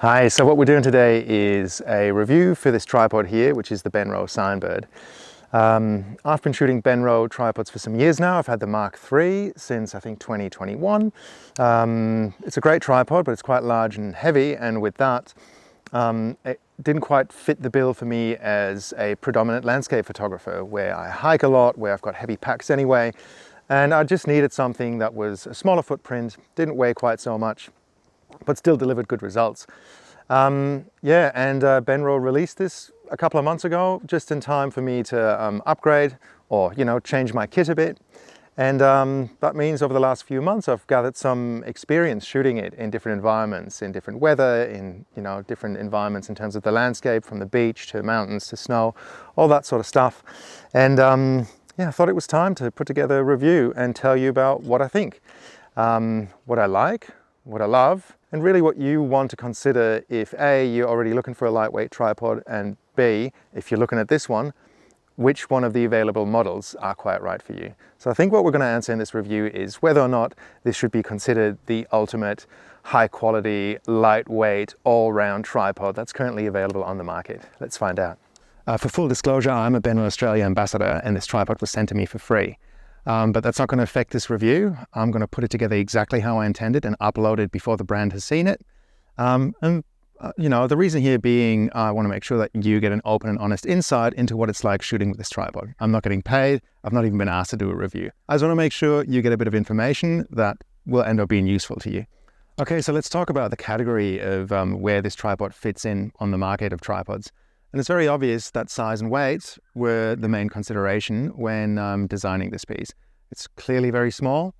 Hi, so what we're doing today is a review for this tripod here, which is the Benro Cyanbird. I've been shooting Benro tripods for some years now. I've had the Mark III since I think 2021. It's a great tripod, but it's quite large and heavy, and with that, it didn't quite fit the bill for me as a predominant landscape photographer, where I hike a lot, where I've got heavy packs anyway, and I just needed something that was a smaller footprint, didn't weigh quite so much, but still delivered good results. Benro released this a couple of months ago, just in time for me to upgrade or, change my kit a bit. And that means over the last few months, I've gathered some experience shooting it in different environments, in different weather, in, different environments in terms of the landscape, from the beach to mountains to snow, all that sort of stuff. And I thought it was time to put together a review and tell you about what I think, what I like, what I love, and really what you want to consider if A, you're already looking for a lightweight tripod, and B, if you're looking at this one, which one of the available models are quite right for you. So I think what we're going to answer in this review is whether or not this should be considered the ultimate high quality, lightweight, all-round tripod that's currently available on the market. Let's find out. For full disclosure, I'm a Benro Australia ambassador, and this tripod was sent to me for free. But that's not going to affect this review. I'm going to put it together exactly how I intended and upload it before the brand has seen it. The reason here being, I want to make sure that you get an open and honest insight into what it's like shooting with this tripod. I'm not getting paid. I've not even been asked to do a review. I just want to make sure you get a bit of information that will end up being useful to you. Okay, so let's talk about the category of where this tripod fits in on the market of tripods. And it's very obvious that size and weight were the main consideration when designing this piece. It's clearly very small.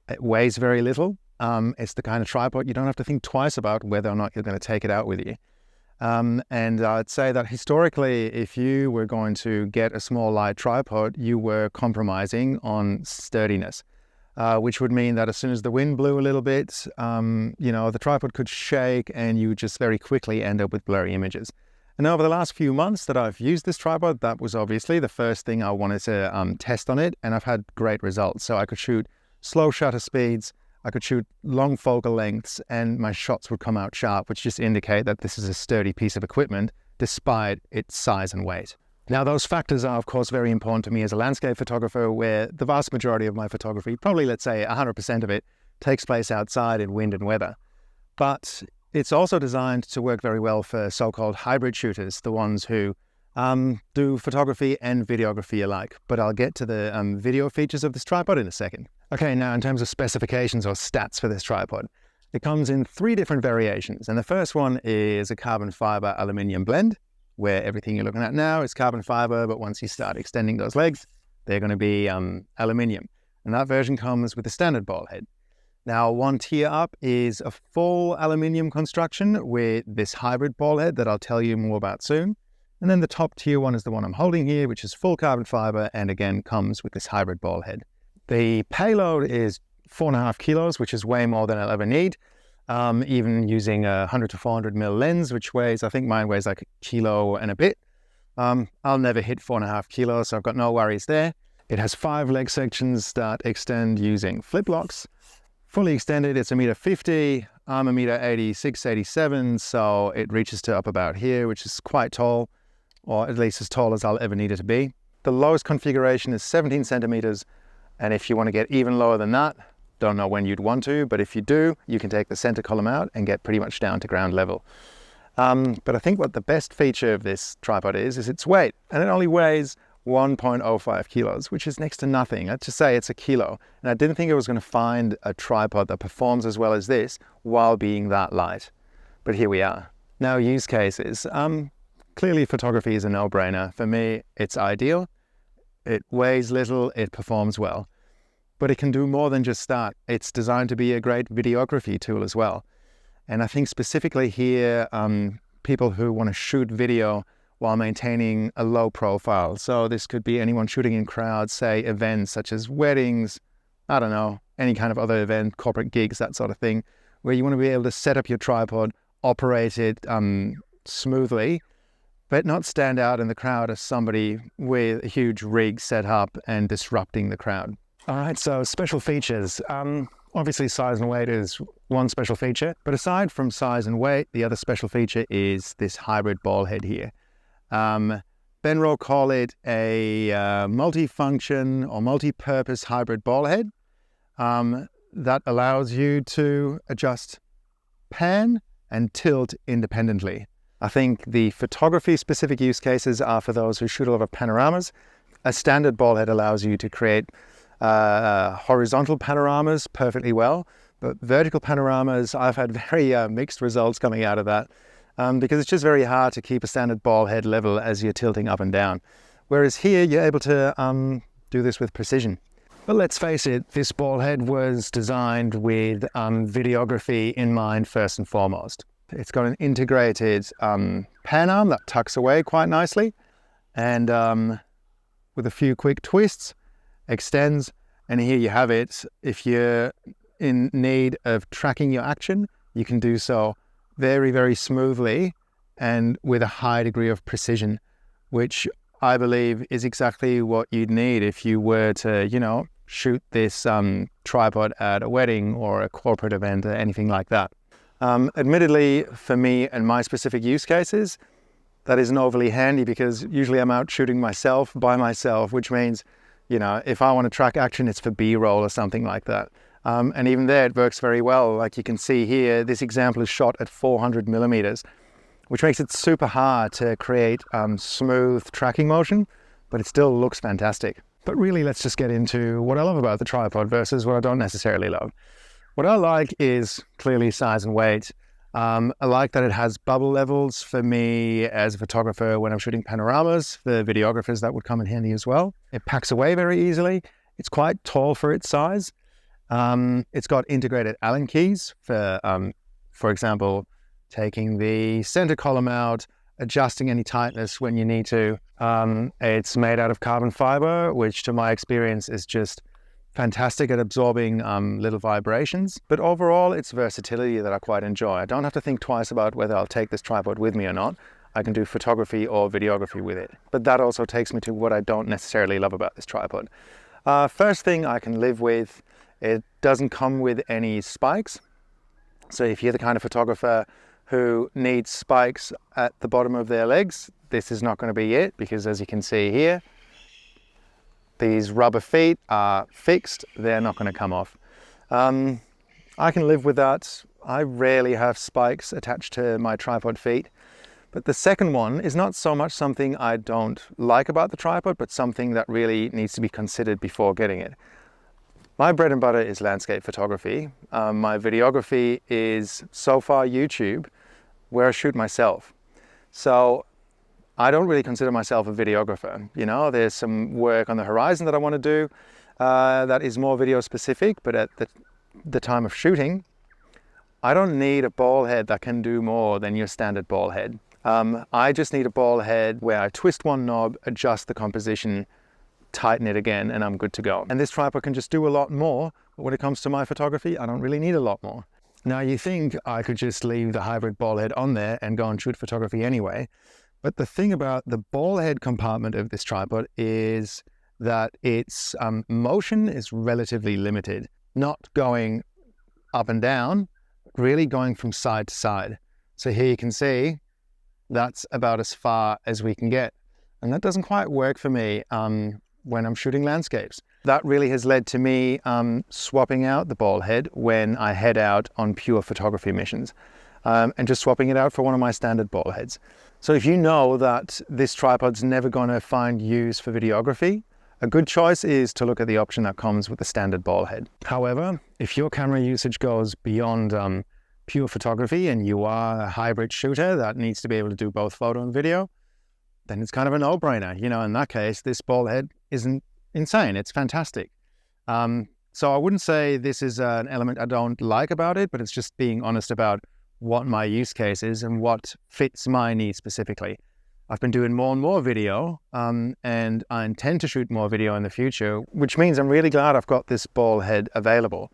It weighs very little. It's the kind of tripod you don't have to think twice about whether or not you're going to take it out with you. And I'd say that historically, if you were going to get a small light tripod, you were compromising on sturdiness, which would mean that as soon as the wind blew a little bit, the tripod could shake and you would just very quickly end up with blurry images. And over the last few months that I've used this tripod, that was obviously the first thing I wanted to test on it, and I've had great results. So I could shoot slow shutter speeds, I could shoot long focal lengths, and my shots would come out sharp, which just indicate that this is a sturdy piece of equipment despite its size and weight. Now, those factors are, of course, very important to me as a landscape photographer, where the vast majority of my photography, probably let's say 100% of it, takes place outside in wind and weather. But it's also designed to work very well for so-called hybrid shooters, the ones who do photography and videography alike. But I'll get to the video features of this tripod in a second. Okay, now in terms of specifications or stats for this tripod, it comes in 3 different variations. And the first one is a carbon fiber aluminium blend, where everything you're looking at now is carbon fiber, but once you start extending those legs, they're going to be aluminium. And that version comes with a standard ball head. Now, one tier up is a full aluminium construction with this hybrid ball head that I'll tell you more about soon. And then the top tier one is the one I'm holding here, which is full carbon fiber and again comes with this hybrid ball head. The payload is 4.5 kilos, which is way more than I'll ever need. Even using a 100 to 400 mil lens, which weighs, I think mine weighs like 1 kilo and a bit. I'll never hit 4.5 kilos, so I've got no worries there. It has 5 leg sections that extend using flip locks. Fully extended, it's 1.50 m. I'm 1.86 m, 87, so it reaches to up about here, which is quite tall, or at least as tall as I'll ever need it to be. The lowest configuration is 17 centimeters, and if you want to get even lower than that, don't know when you'd want to, but if you do, you can take the center column out and get pretty much down to ground level. But I think what the best feature of this tripod is its weight, and it only weighs 1.05 kilos, which is next to nothing. I'd just say it's 1 kilo. And I didn't think I was going to find a tripod that performs as well as this while being that light. But here we are. Now, use cases. Clearly, photography is a no-brainer. For me, it's ideal. It weighs little, it performs well. But it can do more than just that. It's designed to be a great videography tool as well. And I think specifically here, people who want to shoot video while maintaining a low profile. So this could be anyone shooting in crowds, say events such as weddings, I don't know, any kind of other event, corporate gigs, that sort of thing, where you want to be able to set up your tripod, operate it smoothly, but not stand out in the crowd as somebody with a huge rig set up and disrupting the crowd. All right, so special features. Obviously size and weight is one special feature, but aside from size and weight, the other special feature is this hybrid ball head here. Benro call it a multi-function or multi-purpose hybrid ball head that allows you to adjust pan and tilt independently. I think the photography specific use cases are for those who shoot a lot of panoramas. A standard ball head allows you to create horizontal panoramas perfectly well, but vertical panoramas, I've had very mixed results coming out of that because it's just very hard to keep a standard ball head level as you're tilting up and down. Whereas here you're able to do this with precision. But let's face it, this ball head was designed with videography in mind first and foremost. It's got an integrated pan arm that tucks away quite nicely and with a few quick twists, extends, and here you have it. If you're in need of tracking your action, you can do so very, very smoothly and with a high degree of precision, which I believe is exactly what you'd need if you were to, you know, shoot this tripod at a wedding or a corporate event or anything like that. Admittedly, for me and my specific use cases, that isn't overly handy because usually I'm out shooting myself by myself, which means, you know, if I want to track action, it's for B-roll or something like that. And even there, it works very well. Like you can see here, this example is shot at 400 millimeters, which makes it super hard to create smooth tracking motion, but it still looks fantastic. But really, let's just get into what I love about the tripod versus what I don't necessarily love. What I like is clearly size and weight. I like that it has bubble levels for me as a photographer when I'm shooting panoramas. For videographers, that would come in handy as well. It packs away very easily. It's quite tall for its size. It's got integrated Allen keys for example, taking the center column out, adjusting any tightness when you need to. It's made out of carbon fiber, which to my experience is just fantastic at absorbing little vibrations. But overall, it's versatility that I quite enjoy. I don't have to think twice about whether I'll take this tripod with me or not. I can do photography or videography with it. But that also takes me to what I don't necessarily love about this tripod. First thing I can live with, it doesn't come with any spikes. So if you're the kind of photographer who needs spikes at the bottom of their legs, this is not going to be it, because as you can see here, these rubber feet are fixed, they're not going to come off. I can live with that. I rarely have spikes attached to my tripod feet. But the second one is not so much something I don't like about the tripod, but something that really needs to be considered before getting it. My bread and butter is landscape photography. My videography is so far YouTube, where I shoot myself. So I don't really consider myself a videographer. You know, there's some work on the horizon that I want to do that is more video specific, but at the time of shooting, I don't need a ball head that can do more than your standard ball head. I just need a ball head where I twist one knob, adjust the composition, tighten it again, and I'm good to go. And this tripod can just do a lot more, but when it comes to my photography, I don't really need a lot more. Now you think I could just leave the hybrid ball head on there and go and shoot photography anyway, but the thing about the ball head compartment of this tripod is that its motion is relatively limited, not going up and down, really going from side to side. So here you can see that's about as far as we can get. And that doesn't quite work for me when I'm shooting landscapes. That really has led to me swapping out the ball head when I head out on pure photography missions and just swapping it out for one of my standard ball heads. So if you know that this tripod's never gonna find use for videography, a good choice is to look at the option that comes with the standard ball head. However, if your camera usage goes beyond pure photography and you are a hybrid shooter that needs to be able to do both photo and video, then it's kind of a no-brainer. You know, in that case, this ball head isn't insane, it's fantastic. So I wouldn't say this is an element I don't like about it, but it's just being honest about what my use case is and what fits my needs specifically. I've been doing more and more video, and I intend to shoot more video in the future, which means I'm really glad I've got this ball head available.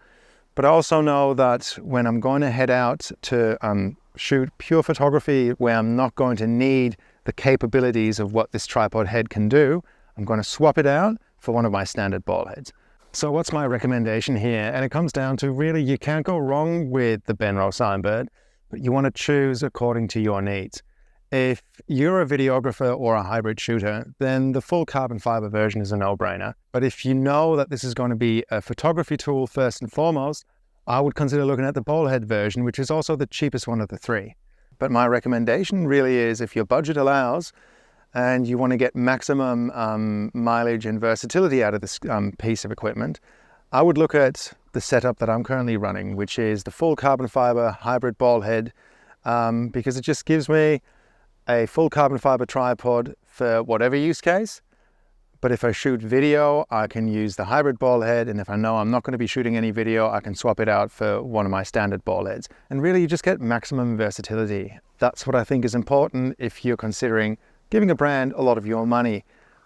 But I also know that when I'm going to head out to shoot pure photography where I'm not going to need the capabilities of what this tripod head can do, I'm going to swap it out for one of my standard ball heads. So what's my recommendation here? And it comes down to really, you can't go wrong with the Benro Cyanbird, but you want to choose according to your needs. If you're a videographer or a hybrid shooter, then the full carbon fiber version is a no-brainer. But if you know that this is going to be a photography tool first and foremost, I would consider looking at the ball head version, which is also the cheapest one of the three. But my recommendation really is, if your budget allows and you want to get maximum mileage and versatility out of this piece of equipment, I would look at the setup that I'm currently running, which is the full carbon fiber hybrid ball head, because it just gives me a full carbon fiber tripod for whatever use case. But if I shoot video, I can use the hybrid ball head, and if I know I'm not going to be shooting any video, I can swap it out for one of my standard ball heads. And really, you just get maximum versatility. That's what I think is important if you're considering giving a brand a lot of your money.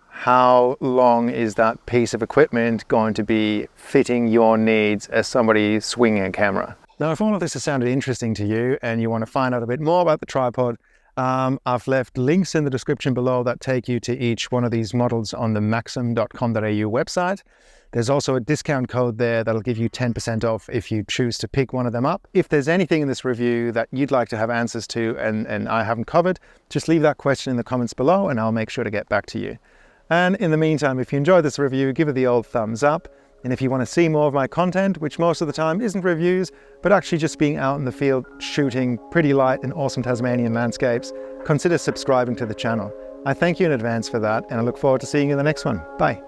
How long is that piece of equipment going to be fitting your needs as somebody swinging a camera? Now, if all of this has sounded interesting to you and you want to find out a bit more about the tripod, I've left links in the description below that take you to each one of these models on the maxim.com.au website. There's also a discount code there that'll give you 10% off if you choose to pick one of them up. If there's anything in this review that you'd like to have answers to and I haven't covered, just leave that question in the comments below and I'll make sure to get back to you. And in the meantime, if you enjoyed this review, give it the old thumbs up. And if you want to see more of my content, which most of the time isn't reviews, but actually just being out in the field shooting pretty light and awesome Tasmanian landscapes, consider subscribing to the channel. I thank you in advance for that, and I look forward to seeing you in the next one. Bye.